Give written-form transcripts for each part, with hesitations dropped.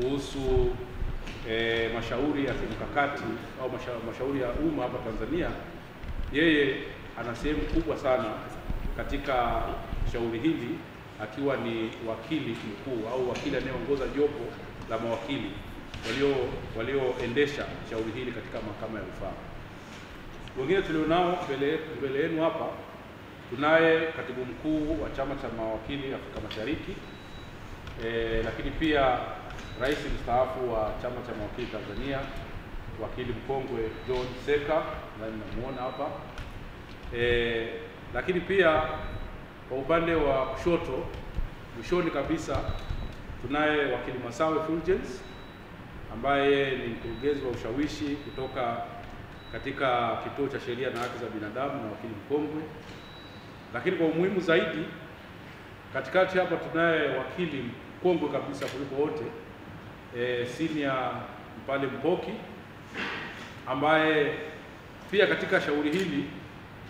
kuhusu mashauri ya kimkakati au mashauri ya umma hapa Tanzania, yeye ana sehemu kubwa sana katika shauri hili, akiwa ni wakili mkuu au wakili anayeongoza jopo la mawakili walioendesha shauri hili katika mahakama ya rufaa. Wengine tulionao mbele yenu hapa, tunaye katibu mkuu wa chama cha mawakili Afrika Mashariki, lakini pia rais mstaafu wa chama cha mawakili Tanzania, wakili mkongwe John Seka, na mnamuona hapa. Lakini pia kwa upande wa kushoto, mwishoni kabisa, tunaye wakili Masawe Fulgence ambaye ni mkurugenzi wa ushawishi kutoka katika Kituo cha Sheria na Haki za Binadamu na wakili mkongwe. Lakini kwa umuhimu zaidi, katikati hapa tunaye wakili mkongwe kabisa kuliko wote, Senior Mpale Mpoki, ambaye pia katika shauri hili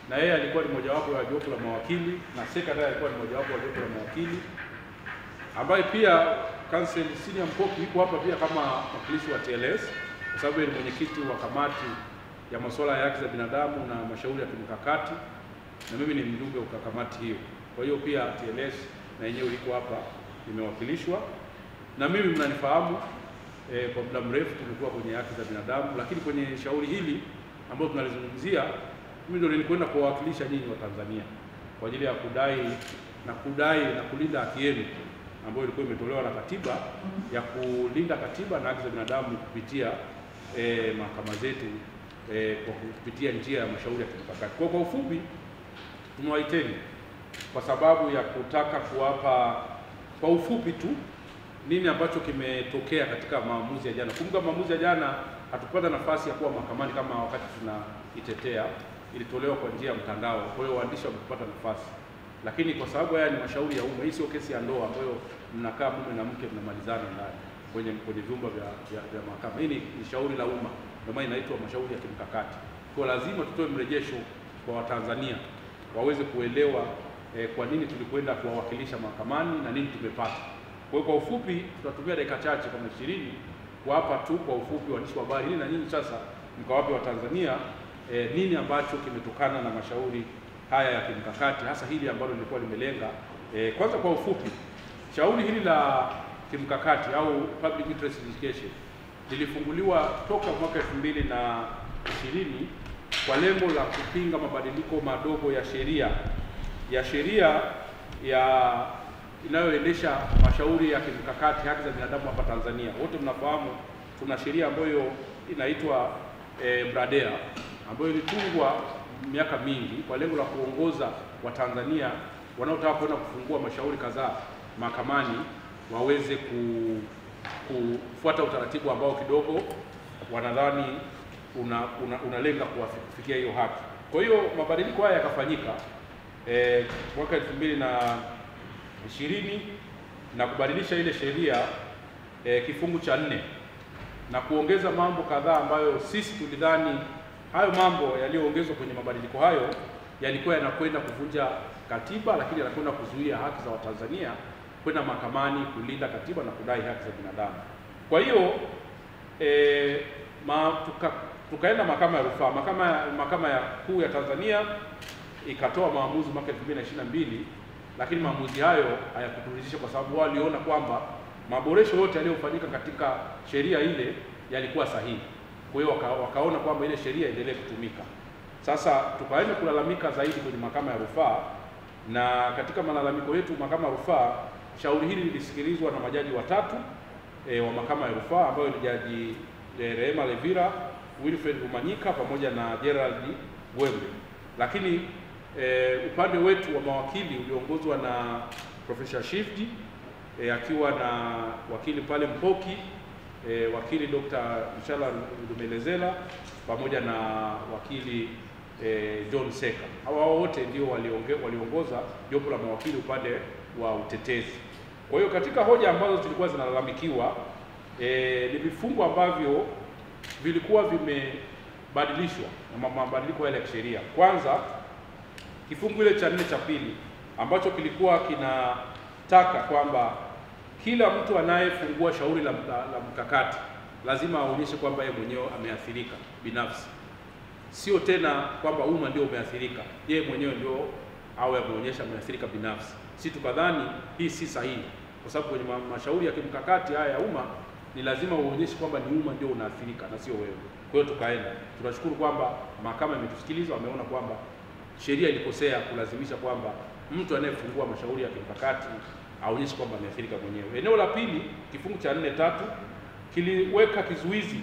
na yeye alikuwa ni mojawapo wa jopo la mawakili, na Seka naye alikuwa ni mojawapo wa jopo la mawakili, ambaye pia Counsel Senior Mpoki yuko hapa pia kama mwakilishi wa TLS, kwa sababu ni mwenyekiti wa kamati ya masuala ya haki za binadamu na mashauri ya kimkakati, na mimi ni mjumbe wa kamati hiyo. Kwa hiyo pia TLS na yenyewe liko hapa, imewakilishwa. Na mimi mnanifahamu, kwa muda mrefu tumekuwa kwenye haki za binadamu, lakini kwenye shauri hili ambalo tunalizungumzia, mimi ndio nilikwenda kuwawakilisha nyinyi wa Tanzania kwa ajili ya kudai na kulinda haki yenu ambayo ilikuwa imetolewa na katiba, ya kulinda katiba na haki za binadamu kupitia mahakama zetu, kwa kupitia njia ya mashauri ya kimkakati. Kwa ufupi, tumewaiteni kwa sababu ya kutaka kuwapa kwa ufupi tu nini ambacho kimetokea katika maamuzi ya jana. Kumbuka maamuzi ya jana hatupata nafasi ya kuwa mahakamani kama wakati tunaitetea, ilitolewa kwa njia ya mtandao, kwa hiyo waandishi wamepata nafasi. Lakini kwa sababu haya ni mashauri ya umma, hii sio kesi ya ndoa ambayo mnakaa mume na mke mnamalizana ndani kwenye vyumba vya mahakama. Hii ni shauri la umma, ndio maana inaitwa mashauri ya kimkakati. Kwa lazima tutoe mrejesho kwa Watanzania waweze kuelewa kwa nini tulikwenda kuwawakilisha mahakamani na nini tumepata. Kwa hiyo kwa ufupi, tutatumia dakika chache kama 20 kuwapa tu kwa ufupi waandishi wa habari, na nyinyi sasa mkawape Watanzania nini ambacho kimetokana na mashauri haya ya kimkakati, hasa hili ambalo lilikuwa limelenga. Kwanza kwa ufupi, shauri hili la kimkakati au public interest litigation lilifunguliwa toka mwaka 2020 kwa lengo la kupinga mabadiliko madogo ya sheria inayoendesha mashauri ya kimkakati haki za binadamu hapa Tanzania. Wote mnafahamu tuna sheria ambayo inaitwa Bradea, ambayo ilitungwa miaka mingi kwa lengo la kuongoza Watanzania wanaotaka kwenda kufungua mashauri kadhaa mahakamani waweze kufuata utaratibu ambao kidogo wanadhani unalenga kufikia hiyo haki. Kwa hiyo mabadiliko haya yakafanyika mwaka 2020 na kubadilisha ile sheria kifungu cha 4 na kuongeza mambo kadhaa ambayo sisi tulidhani hayo mambo yaliyoongezwa kwenye mabadiliko hayo yalikuwa yanakwenda kuvunja katiba, lakini yanakwenda kuzuia haki za Watanzania kwenda mahakamani kulinda katiba na kudai haki za binadamu. Kwa hiyo tukaenda mahakama ya rufaa. Mahakama ya kuu ya Tanzania ikatoa maamuzi mwaka 2022, lakini maamuzi hayo hayakuturidhisha kwa sababu wao waliona kwamba maboresho yote yaliyofanyika katika sheria ile yalikuwa sahihi. Kwa hiyo wakaona kwamba ile sheria iendelee kutumika. Sasa tukaenda kulalamika zaidi kwenye mahakama ya rufaa, na katika malalamiko yetu mahakama ya rufaa, shauri hili lilisikilizwa na majaji watatu wa mahakama ya rufaa ambayo ni Jaji Rehema Levira, Wilfred Rumanyika pamoja na Gerald Gwembe. Lakini upande wetu wa mawakili uliongozwa na Professor Shifty akiwa na wakili Mpale Mpoki, wakili Dr. Mshala Ndumelezela pamoja na wakili John Seka. Hawa wote ndio waliongoza jopo la mawakili upande wa utetezi. Kwa hiyo katika hoja ambazo zilikuwa zinalalamikiwa ni vifungu ambavyo vilikuwa vimebadilishwa na mabadiliko yale ya kisheria. Kwanza kifungu ile cha 4 cha pili ambacho kilikuwa kinataka kwamba kila mtu anayefungua shauri la mkakati lazima aonyeshe kwamba yeye mwenyewe ameathirika binafsi, sio tena kwamba umma ndio umeathirika, yeye mwenyewe ndio awe ameonyesha ameathirika binafsi. Si tukadhani hii si sahihi, kwa sababu kwenye mashauri ya kimkakati haya ya umma ni lazima uonyeshe kwamba ni umma ndio unaathirika na sio wewe. Kwa hiyo tukaenda, tunashukuru kwamba mahakama imetusikiliza, wameona kwamba sheria ilikosea kulazimisha kwamba mtu anayefungua mashauri ya kimkakati aonyeshe kwamba ameathirika mwenyewe. Eneo la pili, kifungu cha 4.3 kiliweka kizuizi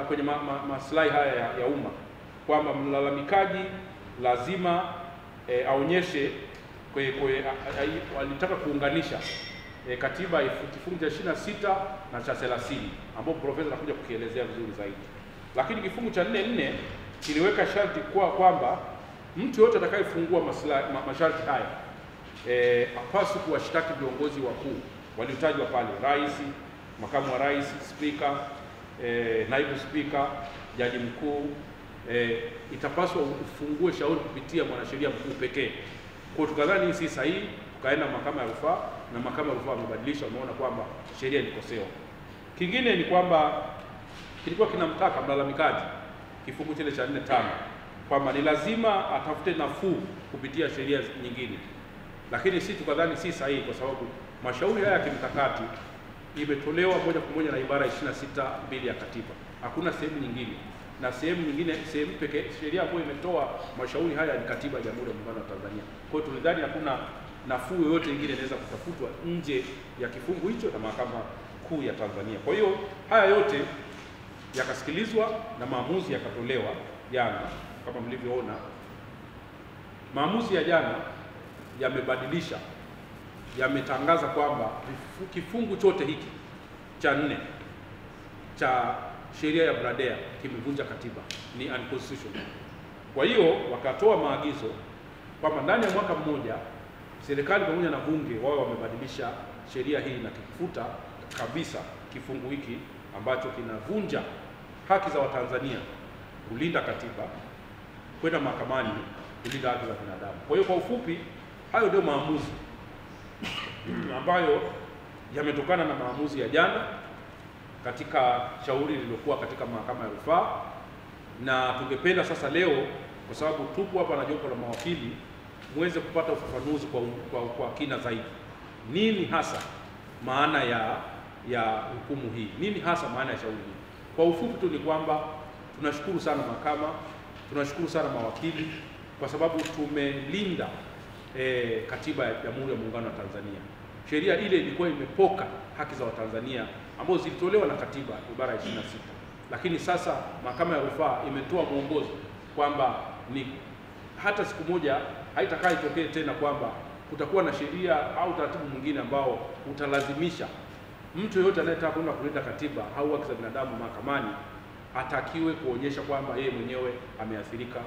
kwenye maslahi haya ya umma kwamba mlalamikaji lazima aonyeshe walitaka kuunganisha katiba kifungu cha 26 na cha 30 ambapo profesa anakuja kukielezea vizuri zaidi. Lakini kifungu cha 4.4 kiliweka sharti kwamba mtu yote atakayefungua masharti haya hapaswi kuwashtaki viongozi wakuu waliotajwa pale: rais, makamu wa rais, spika, naibu spika, jaji mkuu. Itapaswa ufungue shauri kupitia mwanasheria mkuu pekee. Kwa tukadhani si sahihi, tukaenda mahakama ya rufaa na mahakama ya rufaa wamebadilisha, wameona kwamba sheria ilikosewa. Kingine ni kwamba kilikuwa kinamtaka mlalamikaji, kifungu kile cha 4.5, kwamba ni lazima atafute nafuu kupitia sheria nyingine, lakini si tukadhani si sahihi, kwa sababu mashauri haya ya kimkakati imetolewa moja kwa moja na ibara 26(2) ya katiba. Hakuna sehemu nyingine, na sehemu nyingine, sehemu pekee sheria ambayo imetoa mashauri haya ni katiba ya Jamhuri ya Muungano wa Tanzania. Kwa hiyo tulidhani hakuna nafuu yoyote nyingine inaweza kutafutwa nje ya kifungu hicho na Mahakama Kuu ya Tanzania. Kwa hiyo haya yote yakasikilizwa na maamuzi yakatolewa jana. Kama mlivyoona, maamuzi ya jana yamebadilisha, yametangaza kwamba kifungu chote hiki cha 4 cha sheria ya Bradea kimevunja katiba, ni unconstitutional. Kwa hiyo wakatoa maagizo kwamba ndani ya mwaka mmoja serikali pamoja na bunge wao wamebadilisha sheria hii na kufuta kabisa kifungu hiki ambacho kinavunja haki za Watanzania kulinda katiba, kwenda mahakamani kulinda haki za binadamu. Kwa hiyo kwa ufupi, hayo ndio maamuzi ambayo yametokana na maamuzi ya jana katika shauri lililokuwa katika mahakama ya rufaa, na tungependa sasa leo, kwa sababu tupo hapa na jopo la mawakili, muweze kupata ufafanuzi kwa kina zaidi. Nini hasa maana ya hukumu hii? Nini hasa maana ya shauri hii? Kwa ufupi tu ni kwamba tunashukuru sana mahakama, tunashukuru sana mawakili kwa sababu tumelinda katiba ya Jamhuri ya Muungano wa Tanzania. Sheria ile ilikuwa imepoka haki za Watanzania ambazo zilitolewa na katiba ibara 26. Lakini sasa mahakama ya rufaa imetoa mwongozo kwamba ni hata siku moja haitakaa itokee tena kwamba kutakuwa na sheria au taratibu mwingine ambao utalazimisha mtu yeyote anayetaka kwenda kulinda katiba au haki za binadamu mahakamani atakiwe kuonyesha kwamba yeye mwenyewe ameathirika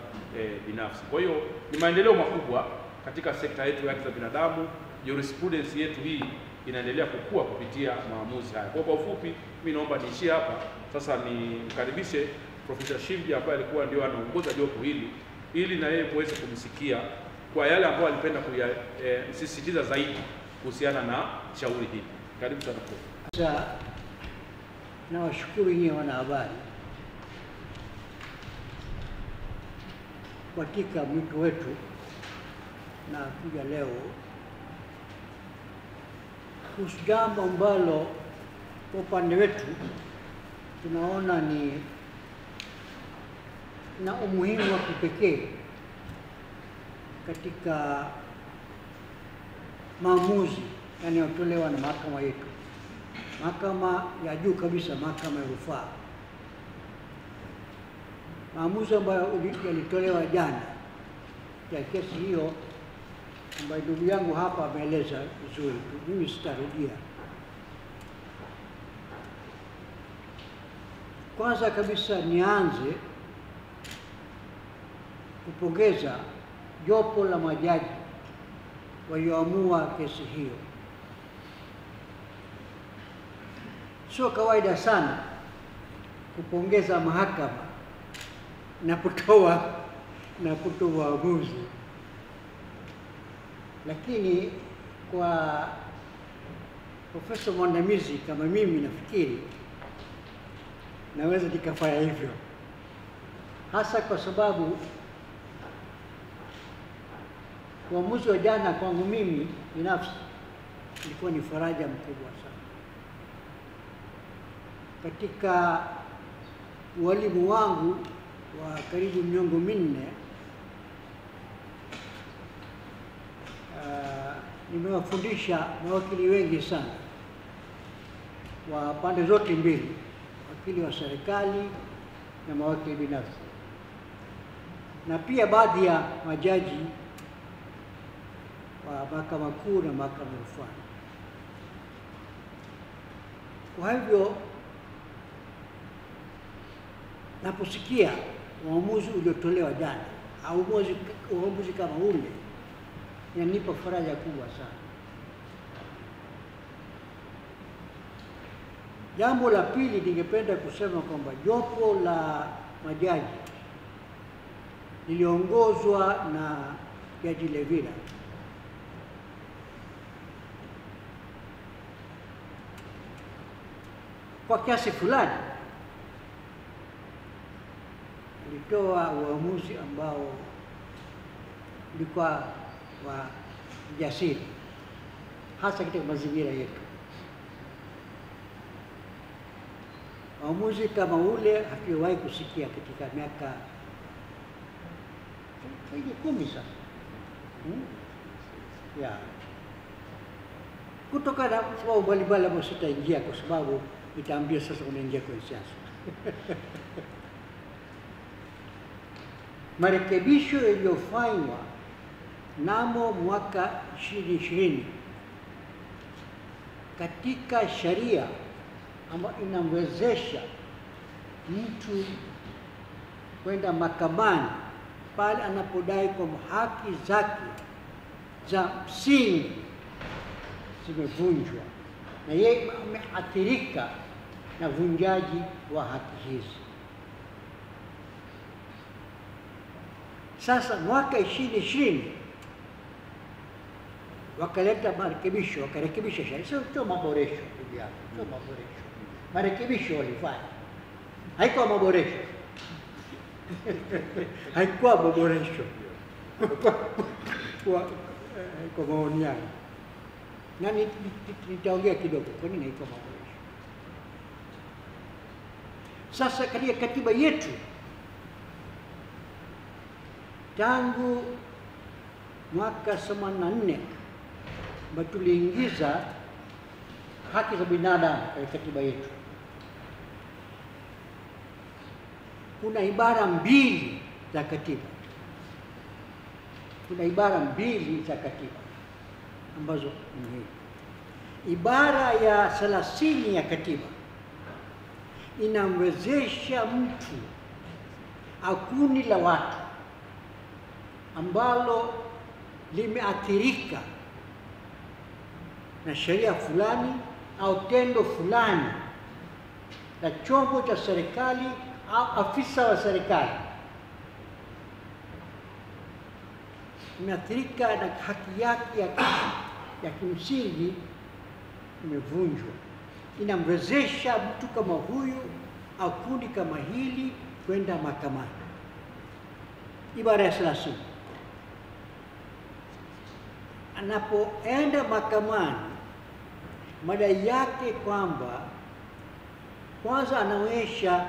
binafsi. Kwa hiyo ni maendeleo makubwa katika sekta yetu ya haki za binadamu. Jurisprudence yetu hii inaendelea kukua kupitia maamuzi haya. Kwa ufupi, mimi naomba niishie hapa. Sasa nimkaribishe Profesa Shivji ambaye alikuwa ndio anaongoza jopo hili, ili na yeye muweze kumsikia kwa yale ambayo alipenda kuyasisitiza zaidi kuhusiana na shauri hili. Karibu sana Profesa. Sasa nawashukuru nyinyi wanahabari katika mwito wetu na kuja leo kuhusu jambo ambalo kwa upande wetu tunaona ni na umuhimu wa kipekee katika maamuzi yanayotolewa na mahakama yetu, mahakama ya juu kabisa, mahakama ya rufaa. Maamuzi ambayo yalitolewa jana ya kesi hiyo ambayo ndugu yangu hapa ameeleza vizuri, mimi sitarudia. Kwanza kabisa nianze kupongeza jopo la majaji walioamua kesi hiyo. Sio kawaida sana kupongeza mahakama na kutoa uamuzi, lakini kwa profesa mwandamizi kama mimi nafikiri naweza nikafanya hivyo, hasa kwa sababu uamuzi wa jana kwangu mimi binafsi ilikuwa ni faraja mkubwa sana. Katika ualimu wangu wa karibu miongo minne, nimewafundisha mawakili wengi sana wa pande zote mbili, wakili wa serikali na mawakili binafsi, na pia baadhi ya majaji wa mahakama kuu na mahakama ya rufaa. Kwa hivyo naposikia uamuzi uliotolewa jana au uamuzi kama ule, inanipa faraja kubwa sana. Jambo la pili, ningependa kusema kwamba jopo la majaji liliongozwa na Jaji Levila kwa kiasi fulani alitoa uamuzi ambao ulikuwa wa jasiri, hasa katika mazingira yetu. Uamuzi kama ule hatujawahi kusikia katika miaka zaidi 10 sasa. Ya. Kutokana na sababu mbalimbali ambazo sitaingia kwa sababu nitaambia sasa unaingia kwenye siasa. Marekebisho yaliyofanywa mnamo mwaka 2020 katika sheria ambayo inamwezesha mtu kwenda mahakamani pale anapodai kwamba haki zake za msingi zimevunjwa na yeye ameathirika na vunjaji wa haki hizi. Sasa mwaka 2020 wakaleta marekebisho, wakarekebisha sheria. Sio maboresho, ndugu yangu, sio maboresho. Marekebisho walifanya, haikuwa maboresho. Haikuwa maboresho kwa maoni yangu, na nitaongea kidogo kwa nini haikuwa maboresho. Sasa katika katiba yetu tangu mwaka 84 ambapo tuliingiza haki za binadamu katika katiba yetu, kuna ibara 2 za katiba. Kuna ibara 2 za katiba ambazo ni ibara ya 30 ya katiba inamwezesha mtu au kundi la watu ambalo limeathirika na sheria fulani au tendo fulani na chombo cha serikali au afisa wa serikali, imeathirika na haki yake ya kimsingi imevunjwa, inamwezesha mtu kama huyu au kundi kama hili kwenda mahakamani. Ibara ya 30, anapoenda mahakamani, madai yake kwamba kwanza anaonyesha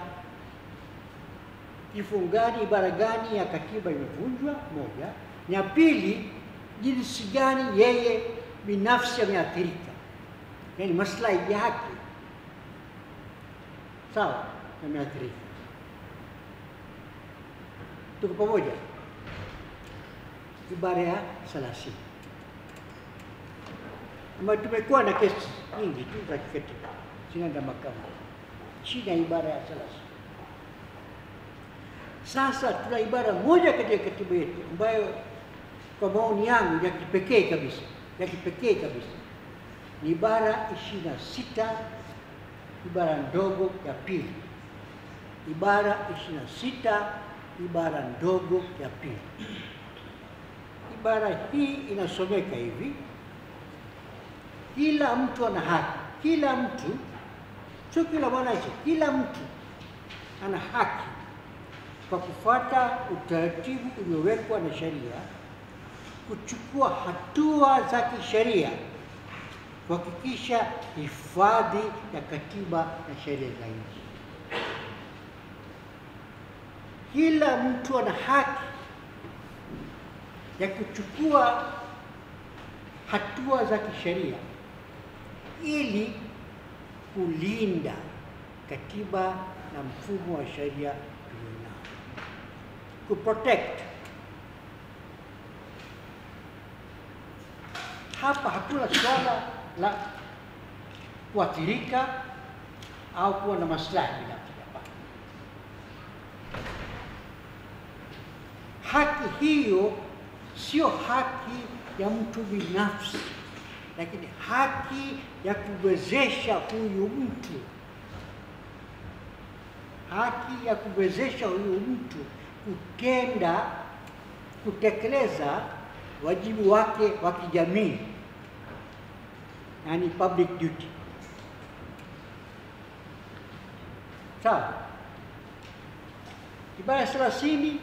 kifungu gani, ibara gani ya katiba imevunjwa, moja, na pili, jinsi gani yeye binafsi ameathirika, yaani maslahi yake sawa yameathirika. Tuko pamoja? Ibara ya 30 ambayo tumekuwa na kesi nyingi tu za kikatiba zinaenda mahakamani chini ya ibara ya 30. Sasa tuna ibara moja katika katiba yetu ambayo kwa maoni yangu ya kipekee kabisa, ni ibara 26, ibara ndogo ya pili. Ibara 26, ibara ndogo ya pili. Ibara hii inasomeka hivi: kila mtu ana haki, kila mtu, sio kila mwananchi, kila mtu ana haki kwa kufuata utaratibu uliowekwa na sheria, kuchukua hatua za kisheria kuhakikisha hifadhi ya katiba na sheria za nchi. Kila mtu ana haki ya kuchukua hatua za kisheria ili kulinda katiba na mfumo wa sheria tulionao, kuprotect. Hapa hakuna swala la kuathirika au kuwa na maslahi binafsi. Haki hiyo sio haki ya mtu binafsi, lakini haki ya kuwezesha huyu mtu, haki ya kuwezesha huyu mtu kutekeleza wajibu wake wa kijamii, yani public duty. Sawa? Ibara 30,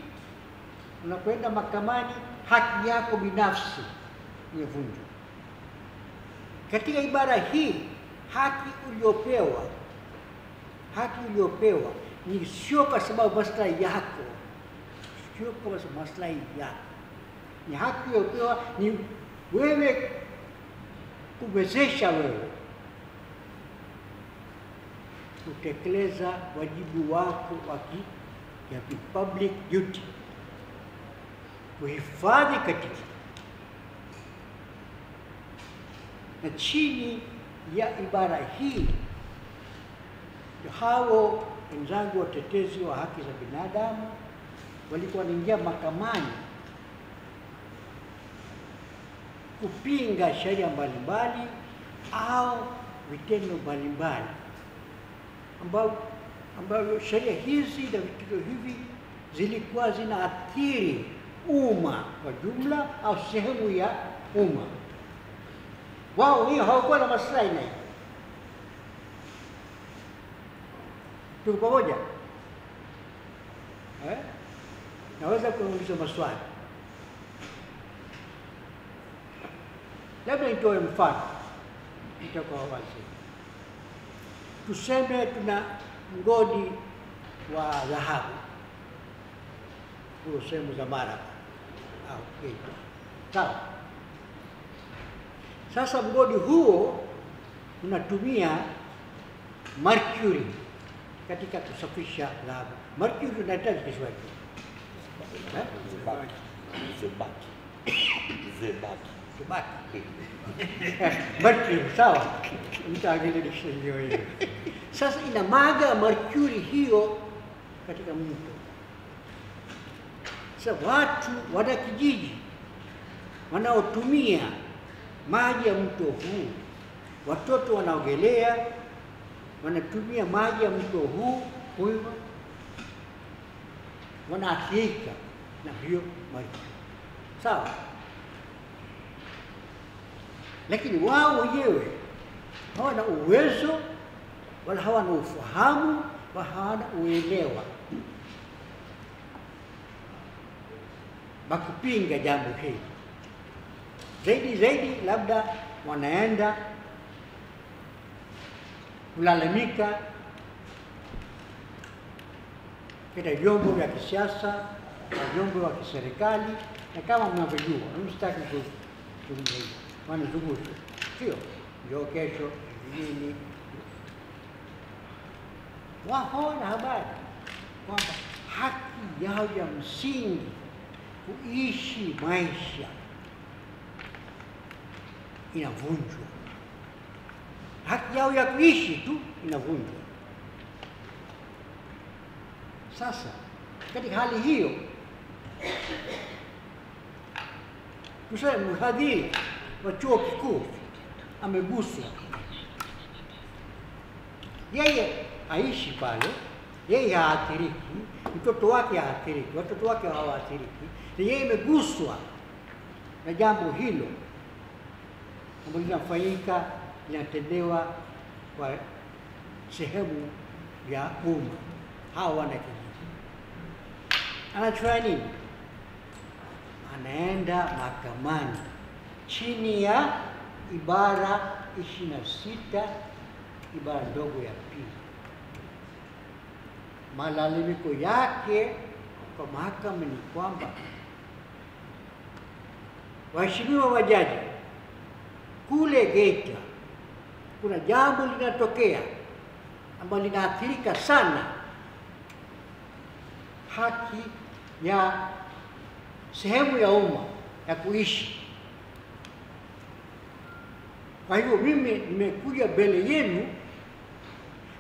unakwenda mahakamani, haki yako binafsi imevunjwa. Katika ibara hii, haki uliopewa ni sio kwa sababu maslahi yako, sio kwa sababu maslahi yako. Ni haki uliopewa ni wewe kuwezesha wewe kutekeleza wajibu wako wa public duty, kuhifadhi katiba. Na chini ya ibara hii, hao wenzangu watetezi wa haki za binadamu walikuwa wanaingia mahakamani kupinga sheria mbalimbali au vitendo mbalimbali ambavyo sheria hizi na vitendo hivi zilikuwa zinaathiri umma kwa jumla au sehemu ya umma. Wao hiyo hawakuwa na maslahi nayo. Tuko pamoja? Naweza kuuliza maswali. Labda nitoe mfano itakuwa wazi. Tuseme tuna mgodi wa dhahabu kwa sehemu za Mara au Geita. Sawa? Sasa mgodi huo unatumia mercury katika kusafisha dhahabu. Mercury unahitaji Kiswahili. Zebaki. Mercury, sawa? Mtaangalia dictionary hiyo. Sasa inamwaga mercury hiyo katika mto. Sasa watu wana kijiji wanaotumia maji ya mto huu, watoto wanaogelea, wanatumia maji ya mto huu kunywa, wanaathirika na hiyo maji. Sawa? Lakini wao wenyewe hawana uwezo wala hawana ufahamu wala hawana uelewa bakupinga jambo hili. Zaidi labda wanaenda kulalamika katika vyombo vya kisiasa na vyombo vya kiserikali, na kama mnavyojua, msitaki kuzungumza, wanazungumza, sio ndio? Kesho nini, wao na habari kwamba haki yao ya msingi kuishi maisha inavunjwa. Haki yao ya kuishi tu inavunjwa. Sasa katika hali hiyo, tuseme mhadhiri wa chuo kikuu ameguswa, yeye aishi pale, yeye haathiriki, mtoto wake haathiriki, watoto wake hawaathiriki, na yeye ameguswa na jambo hilo ambalo linafanyika linatendewa kwa sehemu ya umma. Hawa wanakijiji anachofanya nini? Anaenda mahakamani chini ya ibara 26 ibara ndogo ya pili. Malalamiko yake kwa mahakama ni kwamba, waheshimiwa majaji, kule Geita kuna jambo linatokea ambalo linaathirika sana haki ya sehemu ya umma ya kuishi. Kwa hivyo mimi nimekuja mbele yenu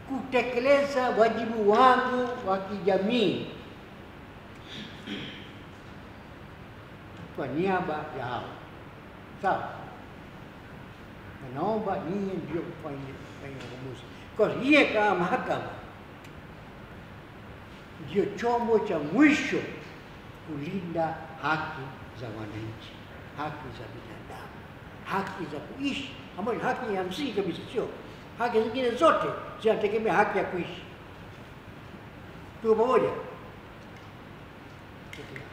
kutekeleza wajibu wangu wa kijamii kwa niaba ya hao. Sawa? Na naomba ninyi ndio kufanya uamuzi. Kwa hiyo kama mahakama ndio chombo cha mwisho kulinda haki za wananchi, haki za binadamu, haki za kuishi, ambayo ni haki ya msingi kabisa. Sio haki zingine zote zinategemea haki ya kuishi. Tuko pamoja?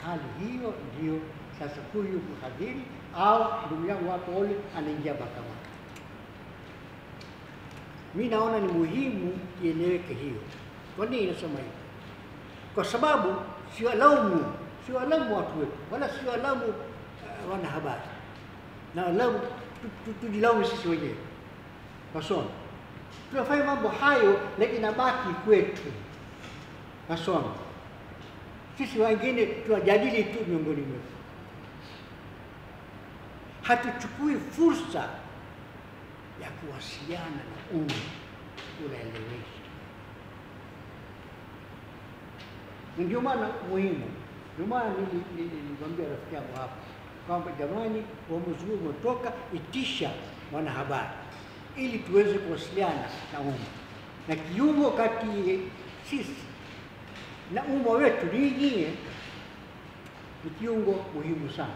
Hali hiyo ndio sasa huyu mhadhiri au ndugu yangu hapo Ole anaingia mahakamani. Mimi naona ni muhimu ieleweke hiyo. Kwa nini nasema hivyo? Kwa sababu siwalaumu watu wetu, wala siwalaumu wanahabari, na laumu tujilaumu sisi wenyewe. Masomo tunafanya mambo hayo, lakini inabaki kwetu. Masomo sisi wengine tunajadili tu miongoni mwetu, hatuchukui fursa ya kuwasiliana na umma, unaelewesha. Ndio maana muhimu, ndio maana nilimwambia rafiki yangu hapa kwamba jamani, uamuzi huu umetoka, itisha wanahabari ili tuweze kuwasiliana na umma, na kiungo kati sisi na umma wetu ni kiungo muhimu sana.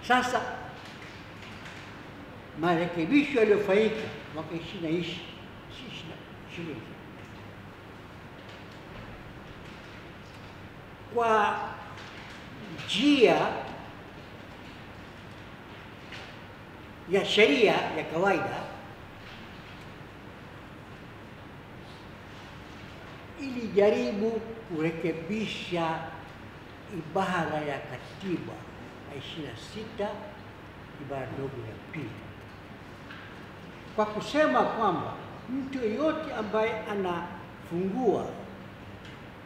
Sasa marekebisho yaliyofanyika mwaka 2020 kwa njia ya sheria ya kawaida ilijaribu kurekebisha ibara ya katiba ya 26 ibara ndogo ya pili, kwa kusema kwamba mtu yeyote ambaye anafungua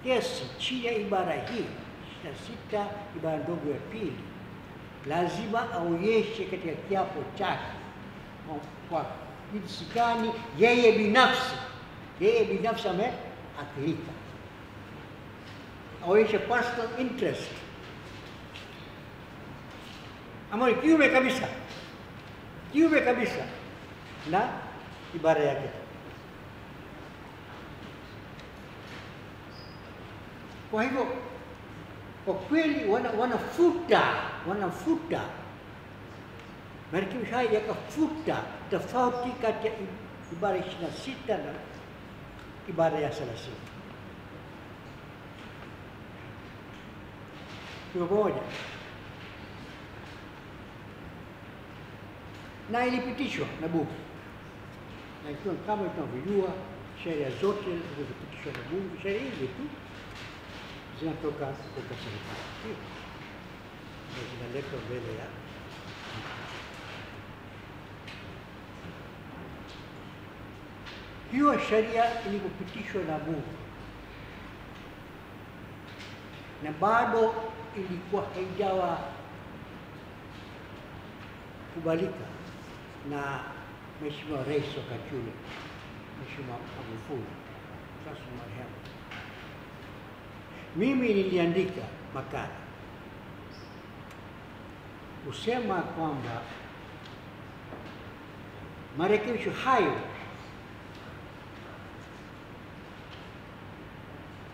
kesi chini ya ibara hii 26 ibara ndogo ya pili lazima aonyeshe katika kiapo chake kwa jinsi gani yeye binafsi ameathirika, aonyeshe personal interest, ambayo kiume kabisa na ibara yake. Kwa hivyo kwa kweli wanafuta marekebisho haya yakafuta tofauti kati ya ibara 26 na ibara ya 30. Tuko pamoja? Na ilipitishwa na bunge, na ikiwa kama tunavyojua sheria zote zilizopitishwa na bunge, sheria hizi tu zinatoka kutoka serikali, zinaletwa mbele ya hiyo sheria ilipopitishwa na bunge, na bado ilikuwa haijawa kubalika na Mheshimiwa Rais wakati ule, Mheshimiwa Magufuli, sasa marehemu. Mimi niliandika makala kusema kwamba marekebisho hayo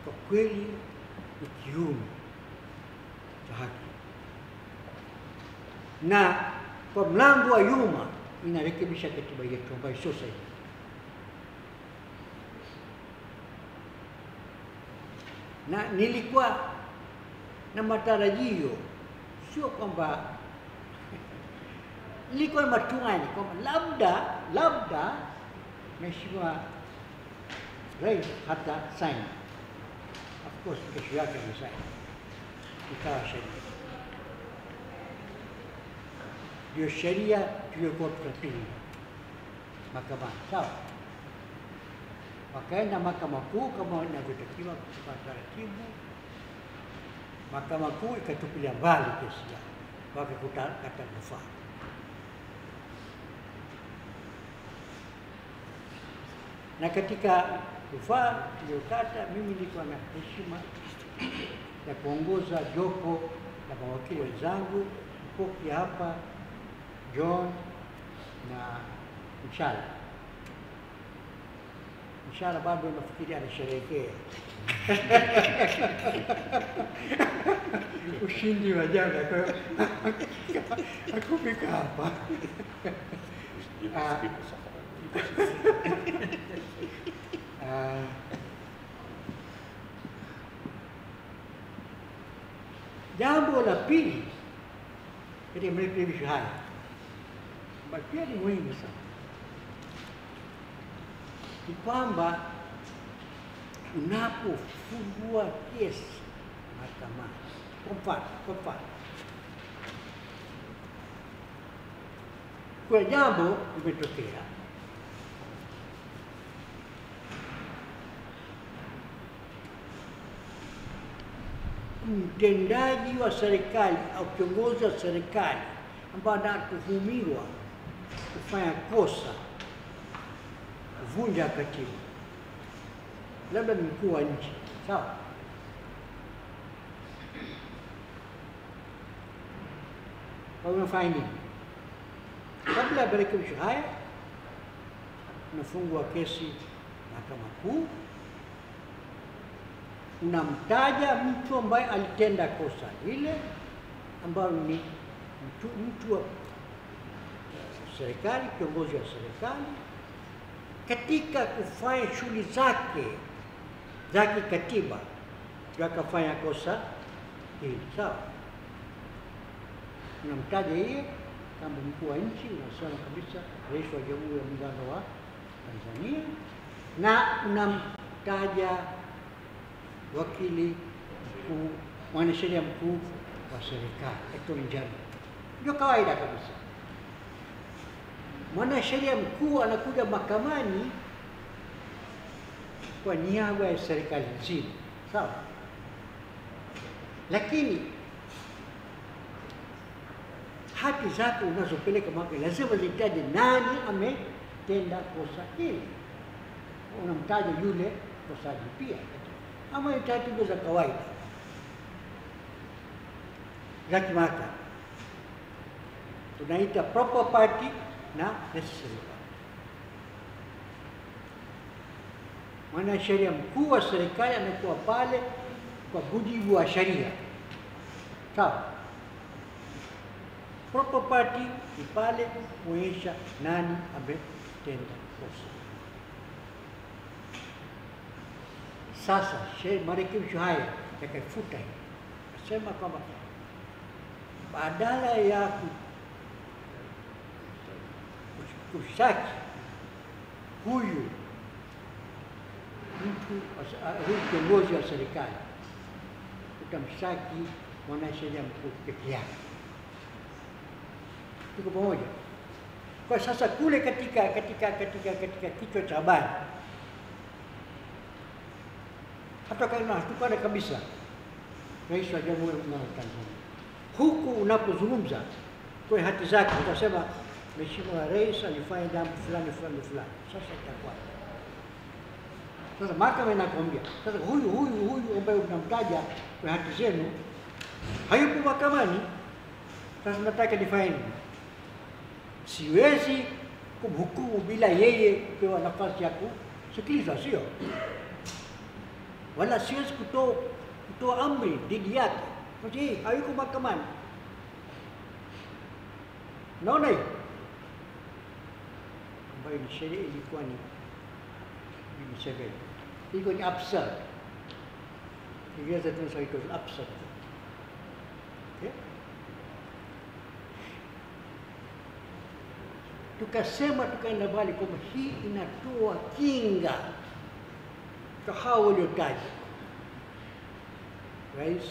kwa kweli ni kiume cha haki, na kwa mlango wa nyuma inarekebisha katiba yetu ambayo sio sahihi. Na nilikuwa na matarajio, sio kwamba nilikuwa na matumaini kwamba labda Mheshimiwa Rais hata sign. Of course kesho yake amesign, ikawa sheria. Ndio sheria tuliyokuwa tunapinga mahakamani, sawa. Wakaenda Mahakama Kuu kama inavyotakiwa kwa taratibu. Mahakama Kuu ikatupilia mbali kesi yao, wakakata rufaa. Na katika rufaa tuliyokata, mimi nilikuwa na heshima ya kuongoza jopo la mawakili wenzangu, Mpoki hapa, John na Mshala. Mshala bado nafikiri anasherehekea ushindi wa jana, kwa hiyo hakufika hapa. Jambo la pili katika marekebisho haya ambayo pia ni muhimu sana ni kwamba unapofungua kesi mahakamani, kwa mfano kwa jambo limetokea, mtendaji wa serikali au kiongozi wa serikali ambaye anatuhumiwa kufanya kosa, kuvunja katiba, labda ni mkuu wa nchi, sawa. Kwa hiyo unafanya nini? Kabla ya marekebisho haya, unafungua kesi Mahakama Kuu, unamtaja mtu ambaye alitenda kosa lile, ambayo ni mtu wa serikali, kiongozi wa serikali, katika kufanya shughuli zake za kikatiba akafanya kosa hili, sawa. Unamtaja yeye kama mkuu wa nchi, unasema kabisa Rais wa Jamhuri ya Muungano wa Tanzania, na unamtaja wakili mkuu, mwanasheria mkuu wa serikali, Attorney General. Ndio kawaida kabisa. Mwanasheria mkuu anakuja mahakamani kwa niaba ya serikali nzima, sawa. Lakini haki zake unazopeleka mahakamani lazima zitaje nani ametenda kosa hili. Unamtaja yule kosaji pia, ama ni taratibu za kawaida za kimahakama, tunaita proper party na necessary party. Mwanasheria mkuu wa serikali anakuwa pale kwa mujibu wa sheria, sawa. Proper party ni pale kuonyesha nani ametenda kosa. Sasa marekebisho haya yakafuta hii, nasema kwamba badala ya kushtaki huyu kiongozi wa serikali, utamshtaki mwanasheria mkuu peke yake. Tuko pamoja? Kwa sasa kule katika kichwa cha habari hata kama hatukana kabisa Rais wa Jamhuri ya Muungano wa Tanzania, huku unapozungumza kwa hati zake utasema Mheshimiwa Rais alifanya jambo fulani. Sasa itakuwa sasa mahakama inakwambia sasa huyu ambaye unamtaja kwa hati zenu hayupo mahakamani. Sasa nataka nifanye nini? Siwezi kumhukumu bila yeye kupewa nafasi ya kusikilizwa, sio? Wala siwezi kutoa amri dhidi yake kwa sababu hayuko mahakamani. Naona hii ambayo ni sheria ilikuwa ni 7. Ilikuwa ni absurd. Kiingereza tunasema it was absurd. Okay? Tukasema tukaenda mbali kwamba hii inatoa kinga kwa hao waliotaja. Rais,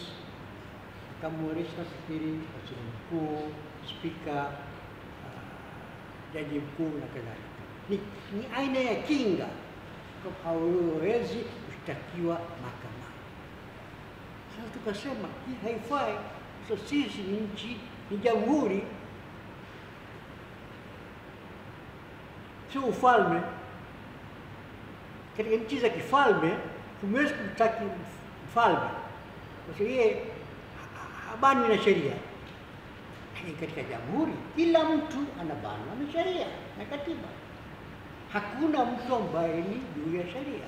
makamu wa rais, nafikiri waziri mkuu, spika, jaji mkuu na kadhalika. Ni aina ya kinga kwa hawawezi kushtakiwa mahakamani. Sasa tukasema hii haifai. So sisi ni nchi, ni jamhuri, sio ufalme. Katika nchi za kifalme huwezi kumtaki mfalme kwa sababu yeye habanwi na sheria. Lakini katika jamhuri kila mtu anabanwa na sheria na katiba. Hakuna mtu ambaye ni juu ya sheria.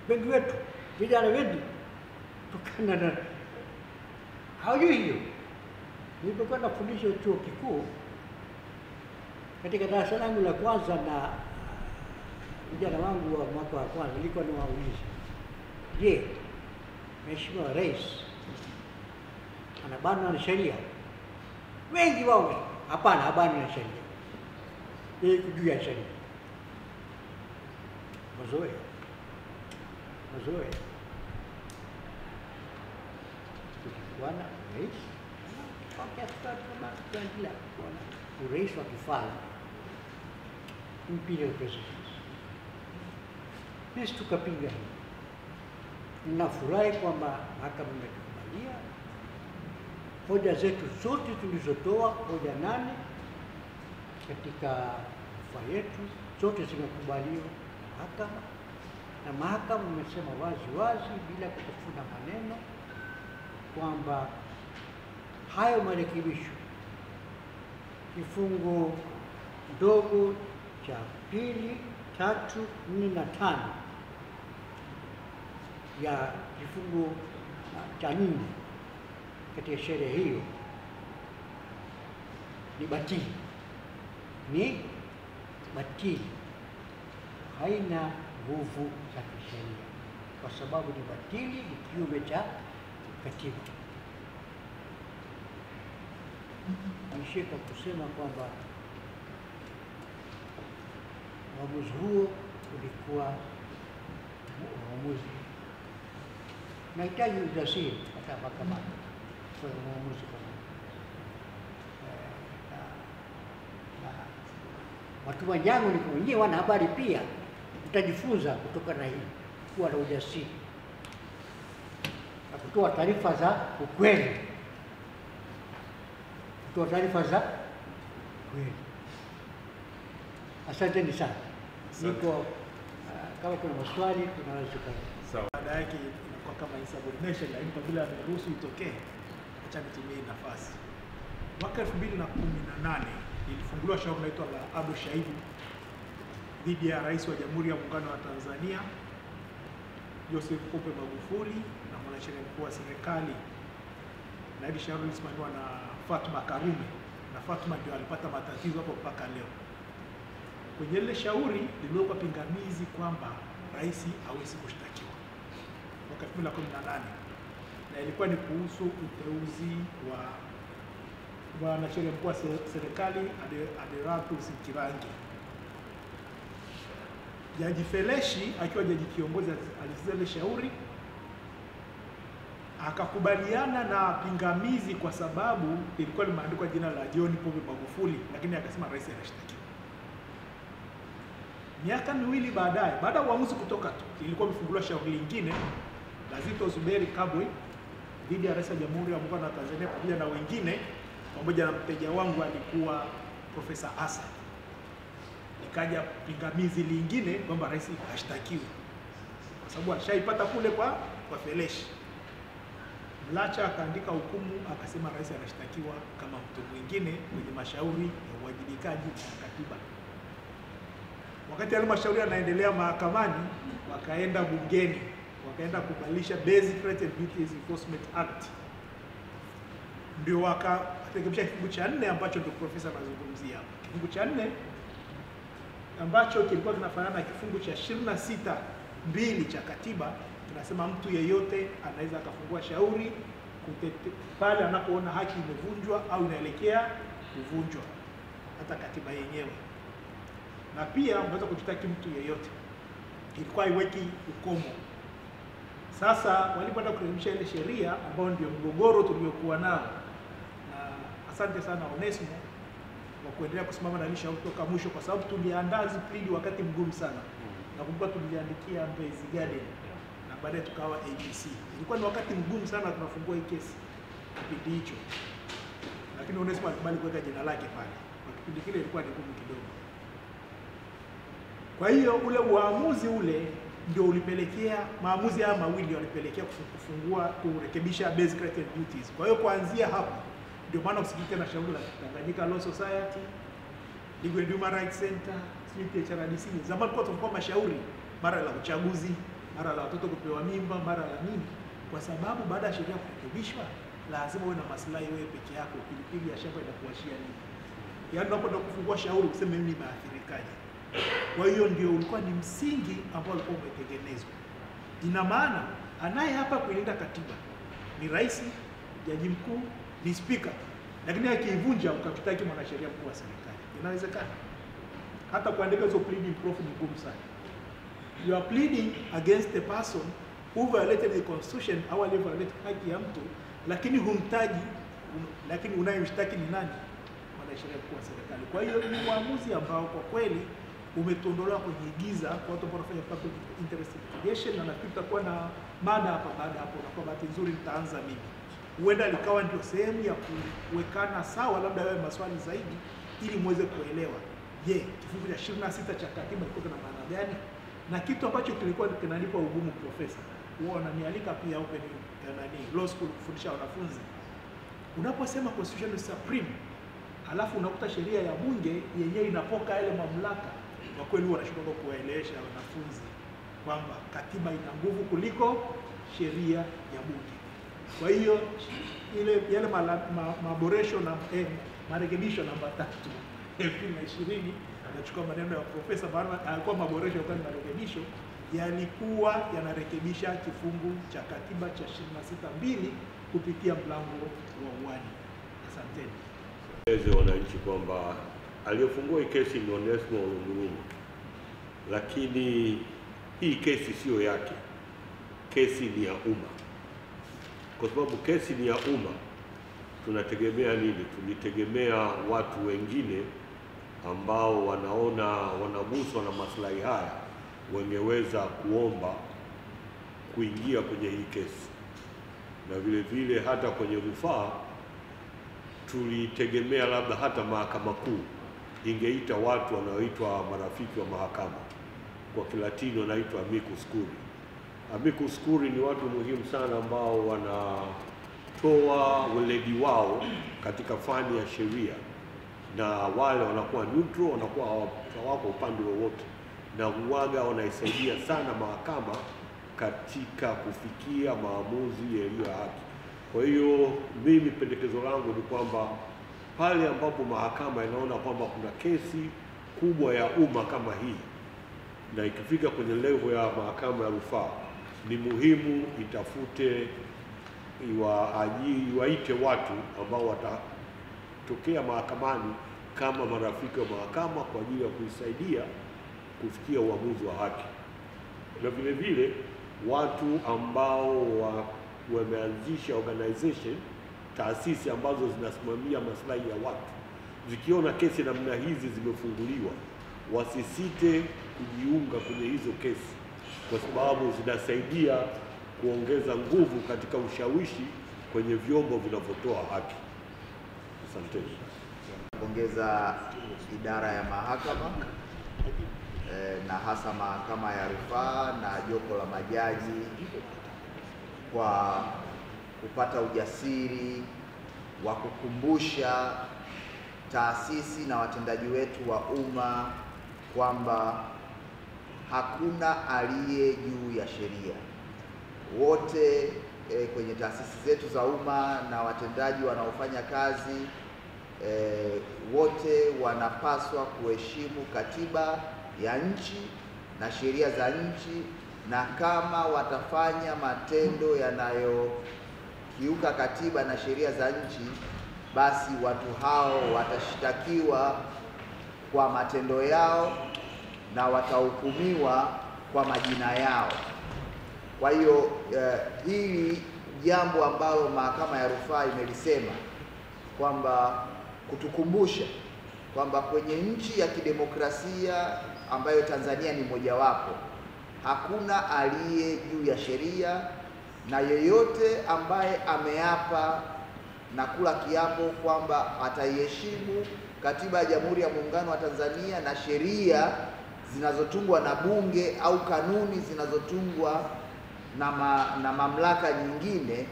Wengi wetu, vijana wengi, tukana na hawajui hiyo. Nilipokuwa nafundisha chuo kikuu, katika darasa langu la kwanza na vijana wangu wa mwaka wa kwanza, nilikuwa niwauliza, je, Mheshimiwa Rais anabanwa na sheria? Wengi wao hapana, habanwi na sheria. Yeye juu ya sheria. Mazoea. Bwana Rais kama kuendelea kuona urais wa kifalme, imperial presidency. Sisi tukapinga hii. Ninafurahi kwamba mahakama imetukubalia hoja zetu zote tulizotoa, hoja 8 katika rufaa yetu, zote zimekubaliwa na mahakama, na mahakama imesema wazi bila kutafuna maneno kwamba hayo marekebisho kifungu ndogo cha 2, 3, 4 na 5 ya kifungu cha 4 katika sheria hiyo ni batili, haina nguvu za kisheria kwa sababu ni batili, ni kinyume cha katiba. Nishie kwa kusema kwamba uamuzi huo ulikuwa uamuzi nahitaji ujasiri hata mahakamani kwa uamuzi kama matumaini yangu ni kwa wenyewe wanahabari pia mtajifunza kutoka na hii, kuwa na ujasiri na kutoa taarifa za ukweli. Asanteni sana. Niko kama kuna maswali tunaweza sawa. Baada yake inakuwa kama insubordination, lakini kwa vile ameruhusu itokee, acha nitumie nafasi. Mwaka 2018 ilifunguliwa shauri linaloitwa la Abu Shaibu dhidi ya Rais wa Jamhuri ya Muungano wa Tanzania Joseph Pombe Magufuli na mwanasheria mkuu wa serikali, na hili shauri lisimamiwa na Fatma Karume, na Fatma ndio alipata matatizo hapo mpaka leo. Kwenye ile shauri lililokuwa pingamizi kwamba rais hawezi kushtakiwa mwaka 2018, na ilikuwa ni kuhusu uteuzi wa mwanasheria mkuu wa serikali Adedatus Kirangi. Jaji Feleshi akiwa jaji kiongozi alisikiza ile shauri, akakubaliana na pingamizi kwa sababu ilikuwa limeandikwa jina la John Pombe Magufuli, lakini akasema rais anashtakiwa. Miaka miwili baadaye, baada ya uamuzi kutoka tu, ilikuwa imefunguliwa shauri lingine la Zitto Zuberi Kabwe dhidi ya Rais wa Jamhuri ya Muungano wa Tanzania pamoja na wengine, pamoja na mteja wangu alikuwa Profesa Asa. Ikaja pingamizi lingine kwamba rais hashtakiwi kwa sababu alishaipata kule kwa Feleshi. Mlacha akaandika hukumu akasema rais anashtakiwa kama mtu mwingine kwenye mashauri ya uwajibikaji na katiba. Wakati yale mashauri yanaendelea mahakamani, wakaenda bungeni, wakaenda kubadilisha Basic Rights and Duties Enforcement Act ndio wakarekebisha kifungu cha 4 ambacho ndio profesa anazungumzia hapa. Kifungu cha 4 ambacho kilikuwa kinafanana na kifungu cha 26(2) cha katiba kinasema mtu yeyote anaweza akafungua shauri pale anapoona haki imevunjwa au inaelekea kuvunjwa, hata katiba yenyewe. Na pia unaweza kujitaki mtu yeyote, ilikuwa haiweki ukomo. Sasa walipoenda kurekebisha ile sheria ambayo ndio mgogoro tuliokuwa nao, na asante sana Onesmo kwa kuendelea kusimama na lisha kutoka mwisho, kwa sababu tuliandaa plea wakati mgumu sana. Nakumbuka tuliandikia Mbezi Garden na baadaye tukawa ABC. Ilikuwa ni wakati mgumu sana tunafungua hii kesi kipindi hicho, lakini Onesmo alikubali kuweka jina lake pale. Kwa kipindi kile ilikuwa ni ngumu kidogo. Kwa hiyo ule uamuzi ule ndio ulipelekea, maamuzi haya mawili walipelekea kurekebisha basic rights and duties. Kwa hiyo kuanzia hapo ndio maana usikike na shauri la Tanganyika Law Society, Legal and Human Rights Center, THRDC. Zamani kwa tulikuwa mashauri mara la uchaguzi, mara la watoto kupewa mimba, mara la nini, kwa sababu baada ya sheria kurekebishwa lazima uwe na maslahi wewe peke yako, pilipili ya shamba inakuashia nini. Yaani unapoenda kufungua shauri useme mimi nimeathirikaje. Kwa hiyo ndio ulikuwa ni msingi ambao ulikuwa umetengenezwa. Ina maana anaye hapa kuilinda katiba ni rais, jaji mkuu, ni spika, lakini akiivunja ukatutaki mwanasheria mkuu wa serikali. Inawezekana? Hata kuandika hizo pleading proof ni ngumu sana. You are pleading against a person who violated the constitution au violated haki ya mtu, lakini humtaji, lakini unayemshtaki ni nani? Mwanasheria mkuu wa serikali. Kwa hiyo ni uamuzi ambao kwa kweli umetondolewa kwenye giza kwa watu ambao wanafanya public interest litigation, na nafikiri tutakuwa na mada hapa baada hapo, na kwa bahati nzuri nitaanza mimi. Huenda likawa ndio sehemu ya kuwekana sawa labda wewe maswali zaidi ili muweze kuelewa. Je, kifungu cha 26 cha katiba kiko na maana gani? Na kitu ambacho kilikuwa kinanipa ugumu profesa, huwa wananialika pia open law school kufundisha wanafunzi. Unaposema constitution is supreme, alafu unakuta sheria ya bunge yenyewe inapoka yale mamlaka, kwa kweli wanashindwa kuwaelewesha wanafunzi kwamba katiba ina nguvu kuliko sheria ya bunge. Kwa hiyo yale maboresho na marekebisho namba 3 2020, nachukua maneno ya profesa, maana alikuwa maboresho kwa marekebisho, yalikuwa yanarekebisha kifungu cha katiba cha 26(2) kupitia mlango wa uani. Asanteni. Wananchi kwamba aliyefungua hii kesi ni Onesmo Olungurungu, lakini hii kesi sio yake. Kesi ni ya umma. Kwa sababu kesi ni ya umma, tunategemea nini? Tulitegemea watu wengine ambao wanaona wanaguswa na maslahi haya wangeweza kuomba kuingia kwenye hii kesi, na vile vile hata kwenye rufaa tulitegemea labda hata mahakama kuu ingeita watu wanaoitwa marafiki wa mahakama, kwa Kilatini wanaitwa amicus curiae. Amicus curiae ni watu muhimu sana ambao wanatoa weledi wao katika fani ya sheria, na wale wanakuwa neutral, wanakuwa hawako upande wowote, na huaga wanaisaidia sana mahakama katika kufikia maamuzi yaliyo haki. Kwa hiyo mimi pendekezo langu ni kwamba pale ambapo mahakama inaona kwamba kuna kesi kubwa ya umma kama hii, na ikifika kwenye level ya mahakama ya rufaa, ni muhimu itafute iwaite watu ambao watatokea mahakamani kama marafiki wa mahakama kwa ajili ya kuisaidia kufikia uamuzi wa haki, na vile vile watu ambao wameanzisha organization, taasisi ambazo zinasimamia maslahi ya watu, zikiona kesi namna hizi zimefunguliwa, wasisite kujiunga kwenye hizo kesi, kwa sababu zinasaidia kuongeza nguvu katika ushawishi kwenye vyombo vinavyotoa haki. Asanteni. Napongeza idara ya mahakama na hasa mahakama ya rufaa na jopo la majaji kwa kupata ujasiri wa kukumbusha taasisi na watendaji wetu wa umma kwamba hakuna aliye juu ya sheria. Wote kwenye taasisi zetu za umma na watendaji wanaofanya kazi wote wanapaswa kuheshimu katiba ya nchi na sheria za nchi, na kama watafanya matendo yanayokiuka katiba na sheria za nchi, basi watu hao watashtakiwa kwa matendo yao na watahukumiwa kwa majina yao. Kwa hiyo hili jambo ambalo mahakama ya rufaa imelisema kwamba kutukumbusha kwamba kwenye nchi ya kidemokrasia ambayo Tanzania ni mojawapo, hakuna aliye juu ya sheria, na yeyote ambaye ameapa na kula kiapo kwamba ataiheshimu katiba ya Jamhuri ya Muungano wa Tanzania na sheria zinazotungwa na bunge au kanuni zinazotungwa na mamlaka nyingine,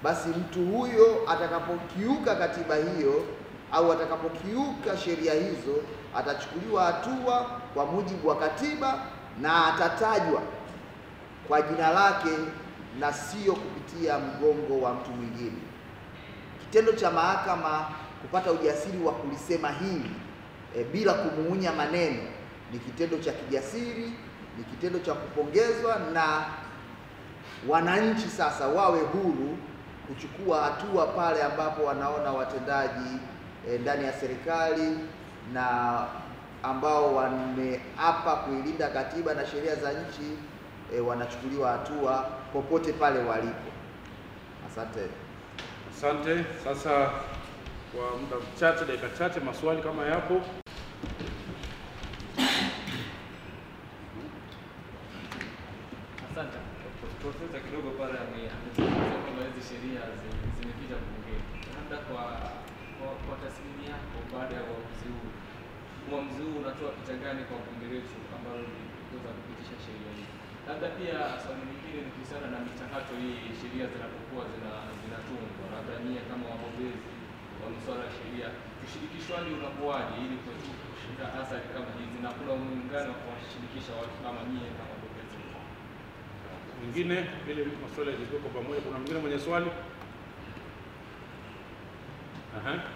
basi mtu huyo atakapokiuka katiba hiyo au atakapokiuka sheria hizo atachukuliwa hatua kwa mujibu wa katiba na atatajwa kwa jina lake na sio kupitia mgongo wa mtu mwingine. Kitendo cha mahakama kupata ujasiri wa kulisema hili bila kumuunya maneno ni kitendo cha kijasiri, ni kitendo cha kupongezwa, na wananchi sasa wawe huru kuchukua hatua pale ambapo wanaona watendaji ndani ya serikali na ambao wameapa kuilinda katiba na sheria za nchi wanachukuliwa hatua popote pale walipo. Asante. Asante. Sasa kwa muda mchache, dakika chache, maswali kama yapo. Asante. Profesa kidogo pale amezungumzia kwamba hizi sheria zimepita bungeni. Labda kwa tathmini yako baada ya uamuzi huu unatoa picha gani kwa bunge letu ambalo liliweza kupitisha sheria hii? Labda pia swali lingine ni kuhusiana na michakato hii sheria zinapokuwa zinatungwa, labda nyie kama wagombezi wa masuala ya sheria, ushirikishwaji unakuwaje ili kuepuka athari kama hizi, na kuna muungano wa kuwashirikisha watu kama nyie kama wagombezi? Mwingine ile maswali yalikuwa kwa pamoja. Kuna mwingine mwenye swali? Asante.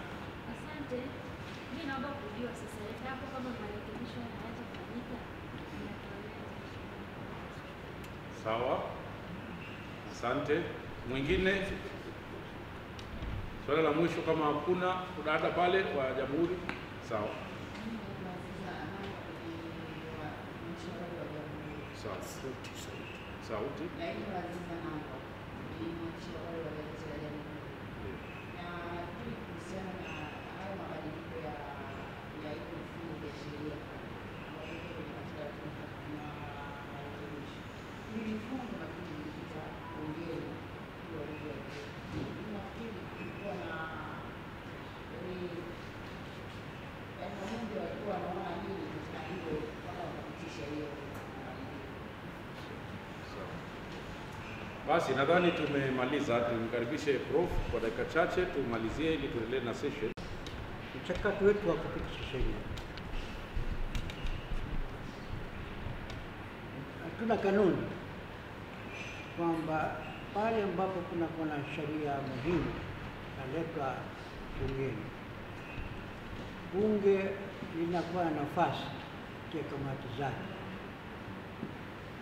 Mimi naomba kujua sasa hapo kama marekebisho yanaweza kufanyika. Sawa. Asante. Mwingine? Swali la mwisho kama hakuna, dada pale kwa Jamhuri. Sawa. Sawa. Sauti. Basi nadhani tumemaliza. Tumkaribishe Prof kwa dakika chache tumalizie ili tuendelee na session. Mchakato wetu wa kupitisha sheria, hatuna kanuni kwamba pale ambapo kuna sheria muhimu naletwa bungeni, bunge linakuwa na nafasi ya kamati zake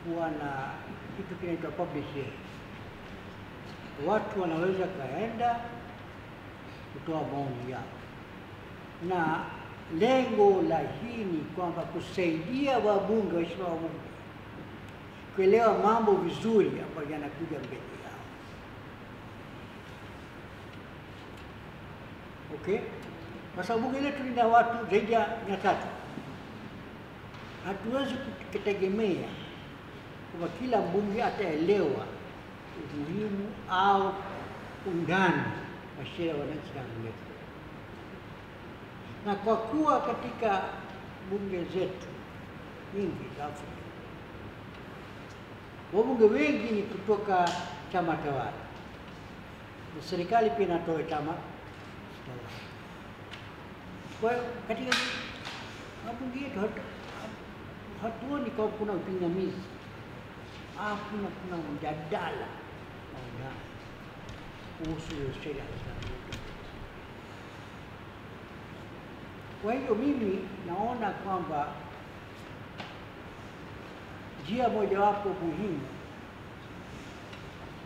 kuwa na kitu kinaitwa public hearing. Watu wanaweza kaenda kutoa maoni yao, na lengo la hii ni kwamba kusaidia wabunge, waheshimiwa wabunge, kuelewa mambo vizuri ambayo yanakuja mbele yao. Okay? Kwa sababu bunge letu lina watu zaidi ya 300. Hatuwezi kutegemea kwamba kila mbunge ataelewa umuhimu au undani wa sheria wananchi na wetu. Na kwa kuwa katika bunge zetu nyingi za Afrika wabunge wengi ni kutoka chama tawala, na serikali pia inatoa chama tawala. Kwa hiyo katika mabunge yetu hatuoni kama kuna upingamizi, kuna mjadala. kuhusu hiyo sheria. Kwa hiyo mimi naona kwamba njia mojawapo muhimu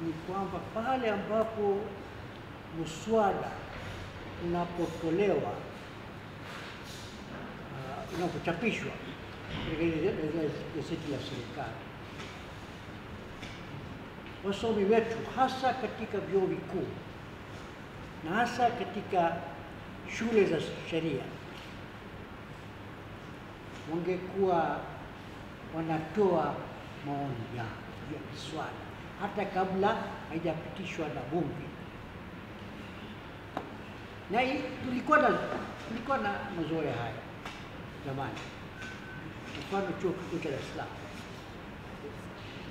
ni kwamba pale ambapo muswada unapotolewa, unapochapishwa katika gazeti la serikali, wasomi wetu hasa katika vyuo vikuu na hasa katika shule za sheria wangekuwa wanatoa maoni yao ya miswada hata kabla haijapitishwa na bunge. Na tulikuwa na mazoea haya zamani. Mfano chuo kikuu cha Dar es Salaam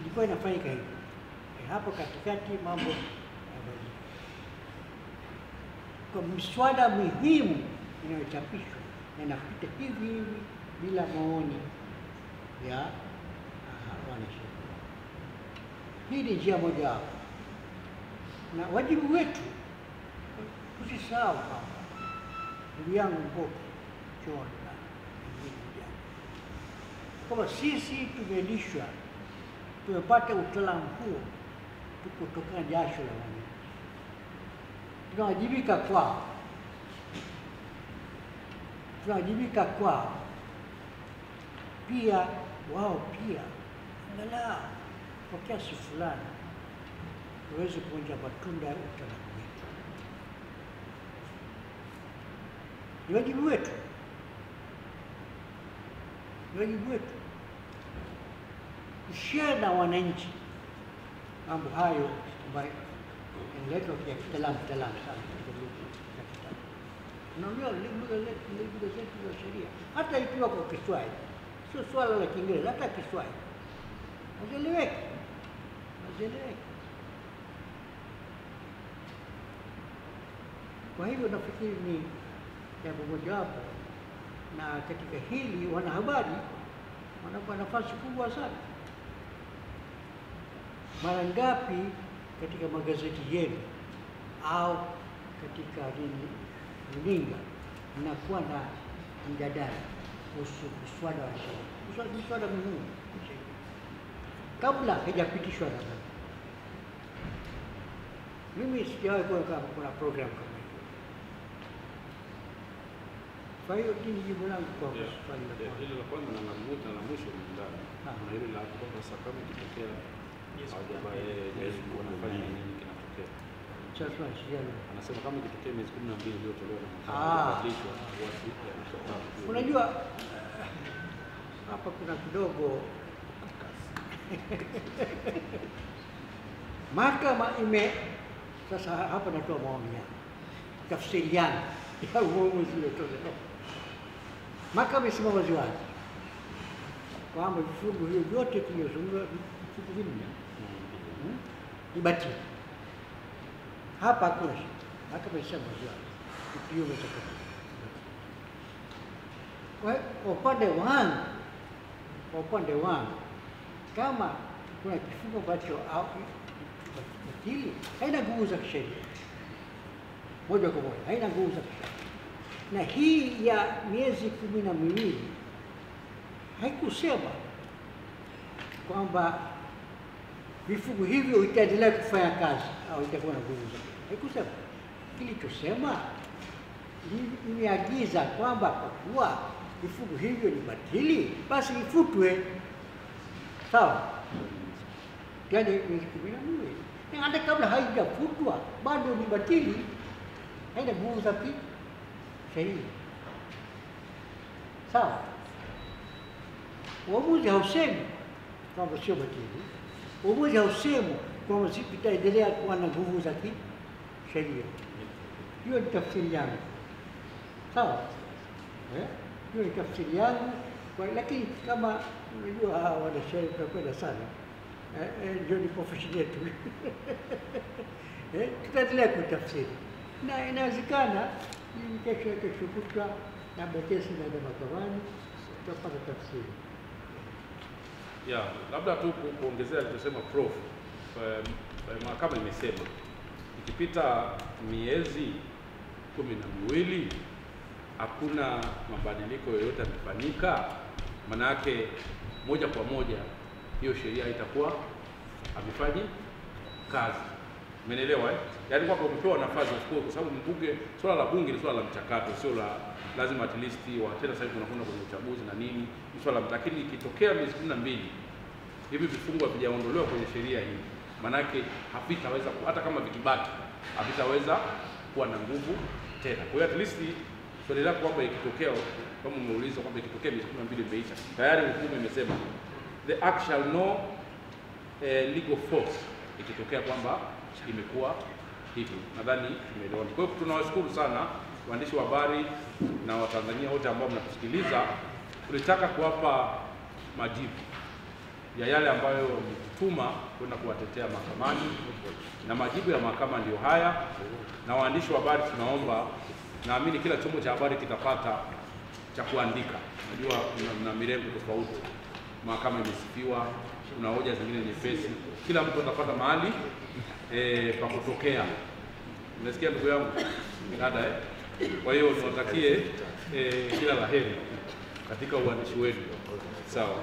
ilikuwa inafanyika hivi. Hapo katikati mambo yabadilika. Kwa miswada muhimu inayochapishwa inapita hivi hivi bila maoni ya wanasheria. Hii ni njia moja wapo, na wajibu wetu tusisahau kwamba ndugu yangu Mboki John na kwamba sisi tumelishwa, tumepata utaalamu huo kutokana jasho la wananchi, tunawajibika kwao, pia wao pia angalau kwa kiasi fulani waweze kuonja matunda ya utaalamu wetu. Ni wajibu wetu, kushare na wananchi mambo hayo ambayo yanaletwa kwa kitaalamu sana katika lugha ya kitabu. Unaambiwa lugha zetu za sheria, hata ikiwa kwa Kiswahili, sio swala la Kiingereza, hata Kiswahili hazieleweki. Kwa hivyo nafikiri ni jambo mojawapo, na katika hili wanahabari wanakuwa nafasi kubwa sana. Mara ngapi katika magazeti yenu au katika runinga mnakuwa na mjadala kuhusu mswada wa sheria, mswada muhimu kabla haijapitishwa na bunge. Mimi sijawahi kuwa kama kuna program kama hiyo. Kwa hiyo hili jibu langu kwa swali la kwanza. Hilo la kwanza na la mwisho ni ndani. Na hilo la kwamba sasa kama ikitokea hajabaye Yesu anafanya nini kinatokea. Sasa sheria Anasema kama ikitokea miezi 12 iliyotolewa na kubadilishwa watu yanatoka. Unajua hapa kuna kidogo mahakama sasa hapa natoa maoni yangu, tafsiri yangu ya uamuzi uliotolewa. Mahakama imesimama waziwazi kwamba vifungu hivyo vyote tulivyozungumza, vifungu vinne ni batili. Hapa hakuna shida, mahakama imesimama waziwazi kinyume cha katiba. Kwa upande wangu, kama kuna kifungu ambacho batili, haina nguvu za kisheria moja kwa moja, haina nguvu za kisheria. Na hii ya miezi 12 haikusema kwamba vifungu hivyo itaendelea kufanya kazi au itakuwa na nguvu za, haikusema. Kilichosema imeagiza kwamba kwa kuwa vifungu hivyo ni batili, basi ifutwe. Sawa? Yaani miezi 12. Na hata kabla haijafutwa bado ni batili, haina nguvu za kisheria. Sawa? Uamuzi hausemi kwamba sio batili. Uamuzi hausemi kwamba itaendelea kuwa na nguvu za kisheria. Hiyo ni tafsiri yangu. Sawa? Hiyo ni tafsiri yangu, lakini kama unajua hawa wanasheria tutakwenda sana. Ndio ni profession yetu. Tutaendelea kutafsiri. Na inawezekana kesho kutwa labda kesi inaenda mahakamani, tutapata tafsiri. Labda tu kuongezea alichosema Prof. Mahakama imesema ikipita miezi 12 hakuna mabadiliko yoyote yamefanyika, manake moja kwa moja hiyo sheria itakuwa havifanyi kazi. Umeelewa Yaani kwamba umepewa nafasi kwa sababu mbunge, swala la bunge ni swala la mchakato, sio la lazima at least tena sasa hivi tunakwenda kwenye uchaguzi na nini, ni swala lakini ikitokea miezi 12 hivi vifungu havijaondolewa kwenye sheria hii, manake havitaweza hata kama vikibaki havitaweza kuwa na nguvu tena. Kwa hiyo at least swali lako kwamba ikitokea kama umeuliza kwamba ikitokea miezi 12 imeisha, tayari hukumu imesema the act shall no legal force ikitokea kwamba imekuwa hivi. Nadhani tumeelewana. Kwa hiyo tunawashukuru sana waandishi wa habari na Watanzania wote ambao mnatusikiliza. Tulitaka kuwapa majibu ya yale ambayo mtuma kwenda kuwatetea mahakamani, na majibu ya mahakama ndio haya. Na waandishi wa habari tunaomba, naamini kila chombo cha habari kitapata cha kuandika. Najua kuna mirengo tofauti, mahakama imesifiwa, kuna hoja zingine nyepesi, kila mtu atapata mahali pa kutokea. Unasikia ndugu yangu dada Kwa hiyo tunatakie kila laheri katika uandishi wenu. Sawa.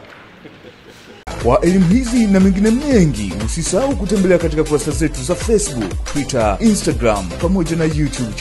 Kwa elimu hizi na mengine mengi, usisahau kutembelea katika kurasa zetu za Facebook, Twitter, Instagram pamoja na YouTube.